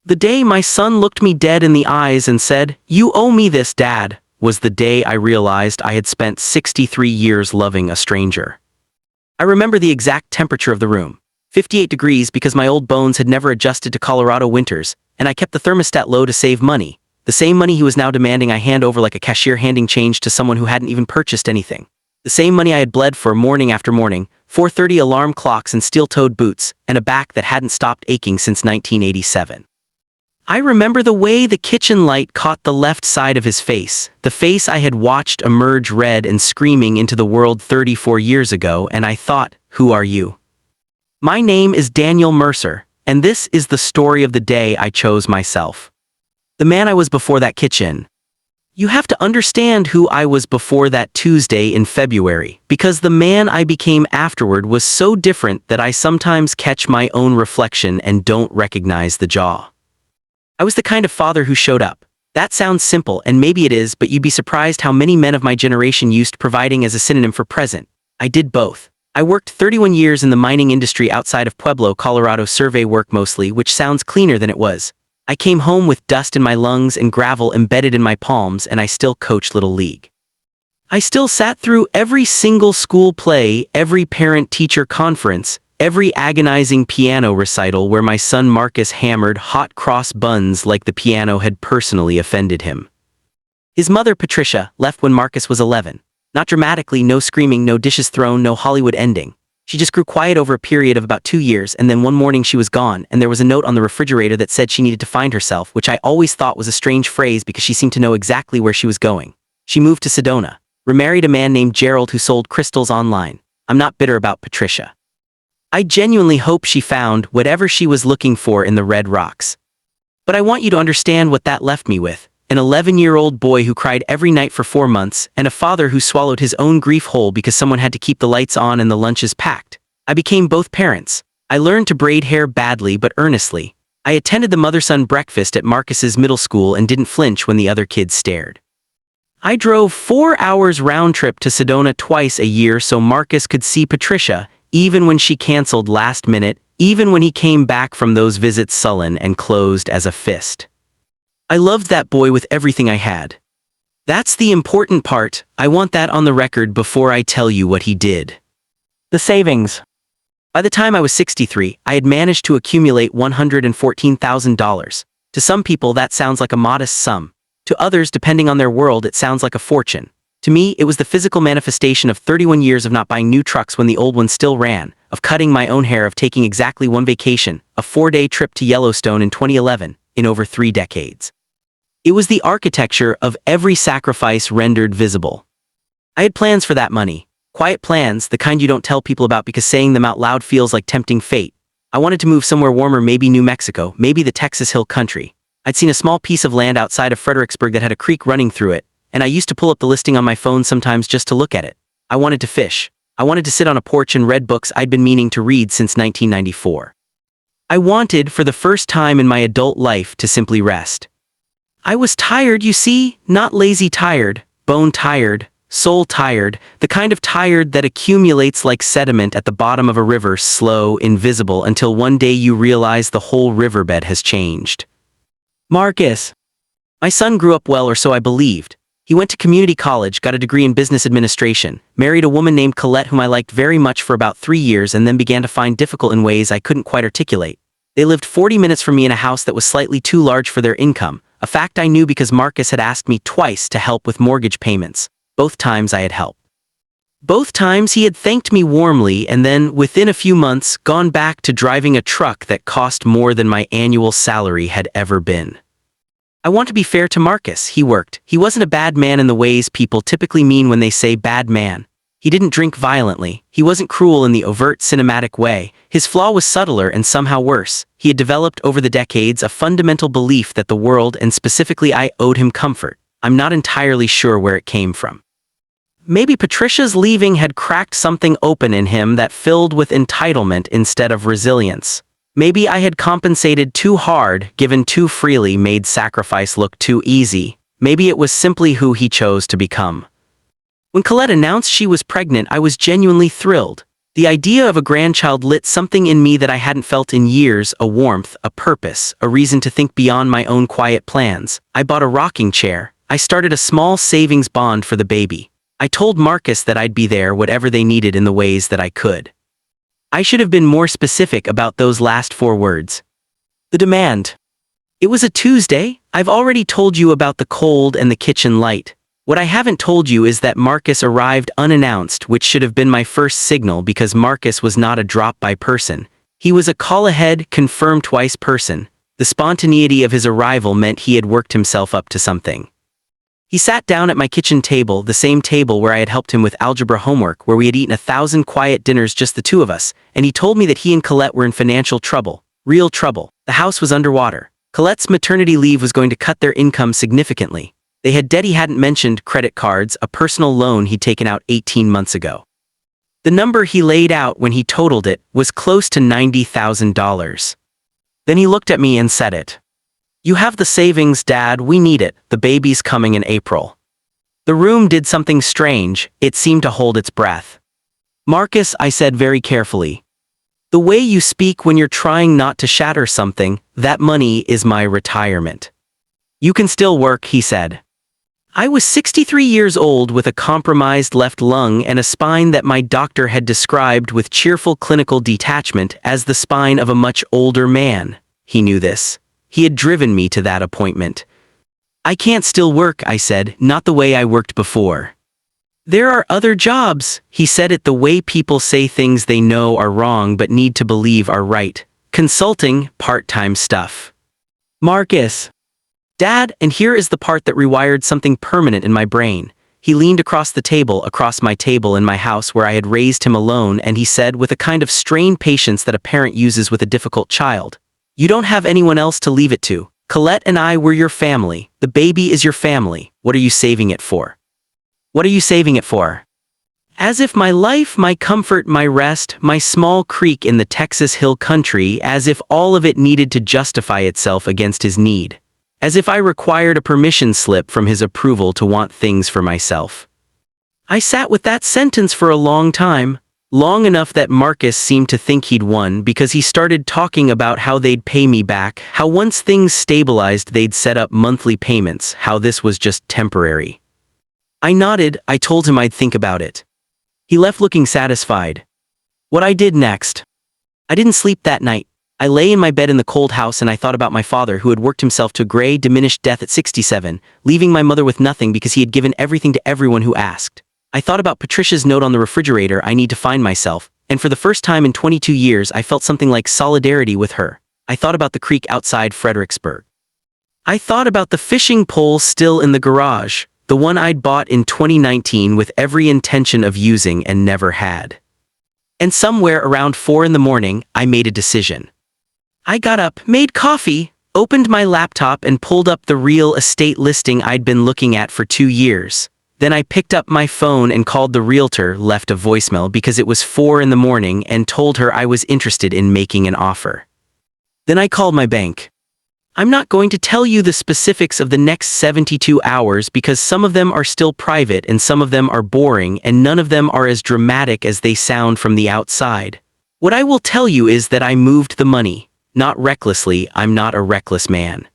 The day my son looked me dead in the eyes and said, "You owe me this, Dad," was the day I realized I had spent 63 years loving a stranger. I remember the exact temperature of the room. 58 degrees because my old bones had never adjusted to Colorado winters, and I kept the thermostat low to save money. The same money he was now demanding I hand over like a cashier handing change to someone who hadn't even purchased anything. The same money I had bled for morning after morning, 4:30 alarm clocks and steel-toed boots, and a back that hadn't stopped aching since 1987. I remember the way the kitchen light caught the left side of his face, the face I had watched emerge red and screaming into the world 34 years ago, and I thought, "Who are you?" My name is Daniel Mercer, and this is the story of the day I chose myself. The man I was before that kitchen. You have to understand who I was before that Tuesday in February, because the man I became afterward was so different that I sometimes catch my own reflection and don't recognize the jaw. I was the kind of father who showed up. That sounds simple, and maybe it is, but you'd be surprised how many men of my generation used providing as a synonym for present. I did both. I worked 31 years in the mining industry outside of Pueblo, Colorado, survey work mostly, which sounds cleaner than it was. I came home with dust in my lungs and gravel embedded in my palms, and I still coached Little League. I still sat through every single school play, every parent-teacher conference, every agonizing piano recital where my son Marcus hammered hot cross buns like the piano had personally offended him. His mother, Patricia, left when Marcus was 11. Not dramatically, no screaming, no dishes thrown, no Hollywood ending. She just grew quiet over a period of about 2 years, and then one morning she was gone, and there was a note on the refrigerator that said she needed to find herself, which I always thought was a strange phrase because she seemed to know exactly where she was going. She moved to Sedona, remarried a man named Gerald who sold crystals online. I'm not bitter about Patricia. I genuinely hope she found whatever she was looking for in the Red Rocks. But I want you to understand what that left me with. An 11-year-old boy who cried every night for 4 months, and a father who swallowed his own grief whole because someone had to keep the lights on and the lunches packed. I became both parents. I learned to braid hair badly but earnestly. I attended the mother-son breakfast at Marcus's middle school and didn't flinch when the other kids stared. I drove 4 hours round trip to Sedona twice a year so Marcus could see Patricia, even when she canceled last minute, even when he came back from those visits sullen and closed as a fist. I loved that boy with everything I had. That's the important part. I want that on the record before I tell you what he did. The savings. By the time I was 63, I had managed to accumulate $114,000. To some people that sounds like a modest sum. To others, depending on their world, it sounds like a fortune. To me, it was the physical manifestation of 31 years of not buying new trucks when the old ones still ran, of cutting my own hair, of taking exactly one vacation, a 4-day trip to Yellowstone in 2011, in over 3 decades. It was the architecture of every sacrifice rendered visible. I had plans for that money. Quiet plans, the kind you don't tell people about because saying them out loud feels like tempting fate. I wanted to move somewhere warmer, maybe New Mexico, maybe the Texas Hill Country. I'd seen a small piece of land outside of Fredericksburg that had a creek running through it, and I used to pull up the listing on my phone sometimes just to look at it. I wanted to fish. I wanted to sit on a porch and read books I'd been meaning to read since 1994. I wanted, for the first time in my adult life, to simply rest. I was tired, you see, not lazy tired, bone tired, soul tired, the kind of tired that accumulates like sediment at the bottom of a river, slow, invisible, until one day you realize the whole riverbed has changed. Marcus. My son grew up well, or so I believed. He went to community college, got a degree in business administration, married a woman named Colette whom I liked very much for about 3 years, and then began to find difficult in ways I couldn't quite articulate. They lived 40 minutes from me in a house that was slightly too large for their income, a fact I knew because Marcus had asked me twice to help with mortgage payments. Both times I had helped. Both times he had thanked me warmly and then, within a few months, gone back to driving a truck that cost more than my annual salary had ever been. I want to be fair to Marcus. He worked. He wasn't a bad man in the ways people typically mean when they say bad man. He didn't drink violently. He wasn't cruel in the overt cinematic way. His flaw was subtler and somehow worse. He had developed over the decades a fundamental belief that the world, and specifically I, owed him comfort. I'm not entirely sure where it came from. Maybe Patricia's leaving had cracked something open in him that filled with entitlement instead of resilience. Maybe I had compensated too hard, given too freely, made sacrifice look too easy. Maybe it was simply who he chose to become. When Colette announced she was pregnant, I was genuinely thrilled. The idea of a grandchild lit something in me that I hadn't felt in years, a warmth, a purpose, a reason to think beyond my own quiet plans. I bought a rocking chair. I started a small savings bond for the baby. I told Marcus that I'd be there whatever they needed in the ways that I could. I should have been more specific about those last 4 words. The demand. It was a Tuesday. I've already told you about the cold and the kitchen light. What I haven't told you is that Marcus arrived unannounced, which should have been my first signal because Marcus was not a drop-by person. He was a call-ahead, confirm-twice person. The spontaneity of his arrival meant he had worked himself up to something. He sat down at my kitchen table, the same table where I had helped him with algebra homework, where we had eaten 1,000 quiet dinners just the 2 of us, and he told me that he and Colette were in financial trouble. Real trouble. The house was underwater. Colette's maternity leave was going to cut their income significantly. They had debt he hadn't mentioned, credit cards, a personal loan he'd taken out 18 months ago. The number he laid out when he totaled it was close to $90,000. Then he looked at me and said it. "You have the savings, Dad, we need it, the baby's coming in April." The room did something strange, it seemed to hold its breath. "Marcus," I said very carefully, "the way you speak when you're trying not to shatter something, that money is my retirement." "You can still work," he said. I was 63 years old with a compromised left lung and a spine that my doctor had described with cheerful clinical detachment as the spine of a much older man. He knew this. He had driven me to that appointment. "I can't still work," I said, "not the way I worked before." "There are other jobs." He said it the way people say things they know are wrong but need to believe are right. "Consulting, part-time stuff." "Marcus." "Dad," and here is the part that rewired something permanent in my brain. He leaned across my table in my house where I had raised him alone, and he said with a kind of strained patience that a parent uses with a difficult child, "You don't have anyone else to leave it to. Colette and I were your family. The baby is your family. What are you saving it for? What are you saving it for?" As if my life, my comfort, my rest, my small creek in the Texas Hill Country, as if all of it needed to justify itself against his need. As if I required a permission slip from his approval to want things for myself. I sat with that sentence for a long time, long enough that Marcus seemed to think he'd won because he started talking about how they'd pay me back, how once things stabilized they'd set up monthly payments, how this was just temporary. I nodded. I told him I'd think about it. He left looking satisfied. What I did next. I didn't sleep that night. I lay in my bed in the cold house and I thought about my father who had worked himself to a gray, diminished death at 67, leaving my mother with nothing because he had given everything to everyone who asked. I thought about Patricia's note on the refrigerator, "I need to find myself," and for the first time in 22 years I felt something like solidarity with her. I thought about the creek outside Fredericksburg. I thought about the fishing pole still in the garage, the one I'd bought in 2019 with every intention of using and never had. And somewhere around 4 in the morning, I made a decision. I got up, made coffee, opened my laptop and pulled up the real estate listing I'd been looking at for 2 years. Then I picked up my phone and called the realtor, left a voicemail because it was 4 in the morning, and told her I was interested in making an offer. Then I called my bank. I'm not going to tell you the specifics of the next 72 hours because some of them are still private and some of them are boring and none of them are as dramatic as they sound from the outside. What I will tell you is that I moved the money. Not recklessly, I'm not a reckless man.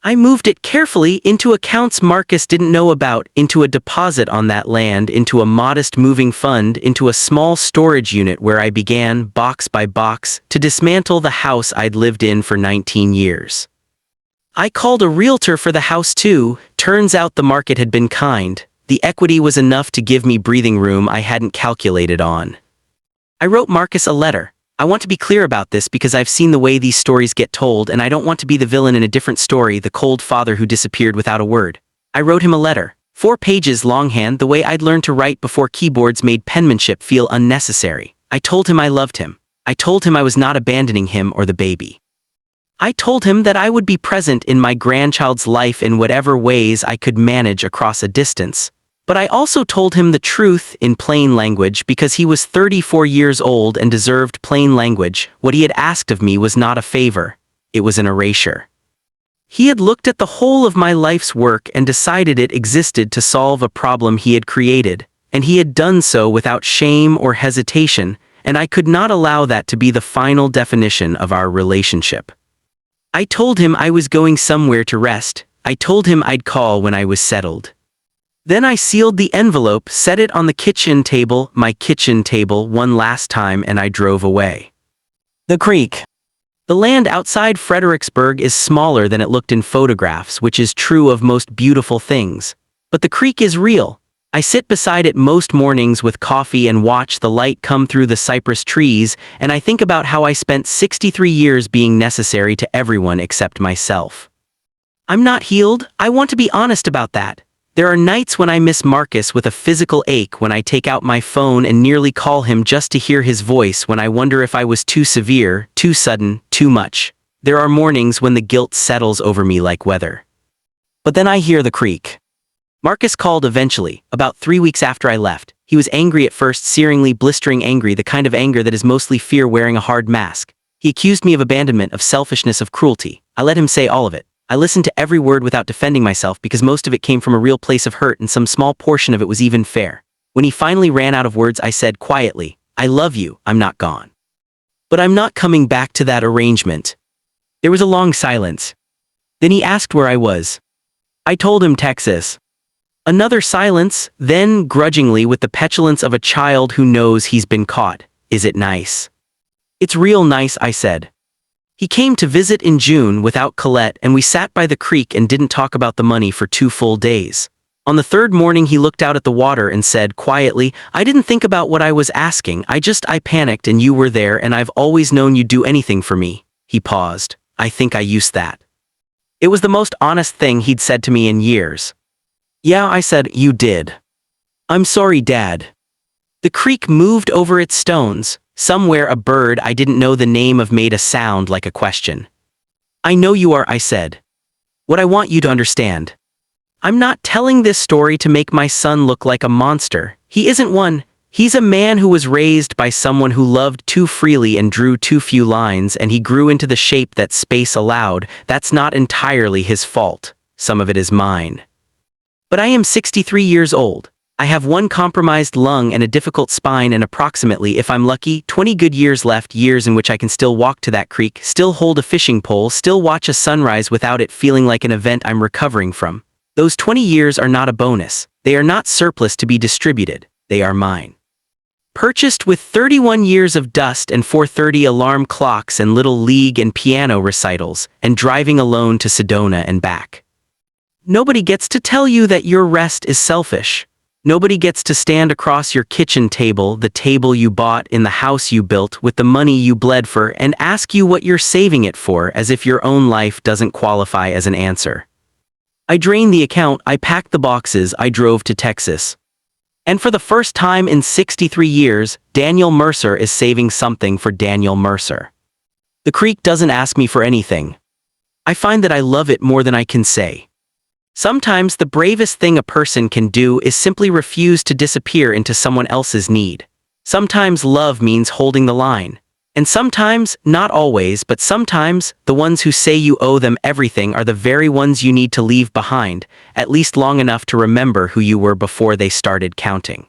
I moved it carefully into accounts Marcus didn't know about, into a deposit on that land, into a modest moving fund, into a small storage unit where I began, box by box, to dismantle the house I'd lived in for 19 years. I called a realtor for the house too. Turns out the market had been kind. The equity was enough to give me breathing room I hadn't calculated on. I wrote Marcus a letter. I want to be clear about this because I've seen the way these stories get told and I don't want to be the villain in a different story, the cold father who disappeared without a word. I wrote him a letter, 4 pages longhand, the way I'd learned to write before keyboards made penmanship feel unnecessary. I told him I loved him. I told him I was not abandoning him or the baby. I told him that I would be present in my grandchild's life in whatever ways I could manage across a distance. But I also told him the truth in plain language because he was 34 years old and deserved plain language. What he had asked of me was not a favor. It was an erasure. He had looked at the whole of my life's work and decided it existed to solve a problem he had created, and he had done so without shame or hesitation, and I could not allow that to be the final definition of our relationship. I told him I was going somewhere to rest. I told him I'd call when I was settled. Then I sealed the envelope, set it on the kitchen table, my kitchen table, one last time, and I drove away. The creek. The land outside Fredericksburg is smaller than it looked in photographs, which is true of most beautiful things. But the creek is real. I sit beside it most mornings with coffee and watch the light come through the cypress trees, and I think about how I spent 63 years being necessary to everyone except myself. I'm not healed. I want to be honest about that. There are nights when I miss Marcus with a physical ache, when I take out my phone and nearly call him just to hear his voice, when I wonder if I was too severe, too sudden, too much. There are mornings when the guilt settles over me like weather. But then I hear the creak. Marcus called eventually, about 3 weeks after I left. He was angry at first, searingly, blistering angry, the kind of anger that is mostly fear wearing a hard mask. He accused me of abandonment, of selfishness, of cruelty. I let him say all of it. I listened to every word without defending myself because most of it came from a real place of hurt and some small portion of it was even fair. When he finally ran out of words, I said quietly, "I love you, I'm not gone. But I'm not coming back to that arrangement." There was a long silence. Then he asked where I was. I told him Texas. Another silence, then grudgingly, with the petulance of a child who knows he's been caught, "Is it nice?" "It's real nice," I said. He came to visit in June without Colette, and we sat by the creek and didn't talk about the money for 2 full days. On the third morning he looked out at the water and said quietly, "I didn't think about what I was asking, I panicked and you were there and I've always known you'd do anything for me." He paused. I think I used that. It was the most honest thing he'd said to me in years. "Yeah," I said, "you did. I'm sorry, Dad." The creek moved over its stones. Somewhere a bird I didn't know the name of made a sound like a question. "I know you are," I said. "What I want you to understand. I'm not telling this story to make my son look like a monster. He isn't one. He's a man who was raised by someone who loved too freely and drew too few lines, and he grew into the shape that space allowed. That's not entirely his fault. Some of it is mine. But I am 63 years old. I have one compromised lung and a difficult spine and approximately, if I'm lucky, 20 good years left, years in which I can still walk to that creek, still hold a fishing pole, still watch a sunrise without it feeling like an event I'm recovering from. Those 20 years are not a bonus. They are not surplus to be distributed. They are mine. Purchased with 31 years of dust and 4:30 alarm clocks and little league and piano recitals, and driving alone to Sedona and back. Nobody gets to tell you that your rest is selfish. Nobody gets to stand across your kitchen table, the table you bought in the house you built with the money you bled for, and ask you what you're saving it for, as if your own life doesn't qualify as an answer. I drained the account, I packed the boxes, I drove to Texas. And for the first time in 63 years, Daniel Mercer is saving something for Daniel Mercer. The creek doesn't ask me for anything. I find that I love it more than I can say. Sometimes the bravest thing a person can do is simply refuse to disappear into someone else's need. Sometimes love means holding the line. And sometimes, not always, but sometimes, the ones who say you owe them everything are the very ones you need to leave behind, at least long enough to remember who you were before they started counting.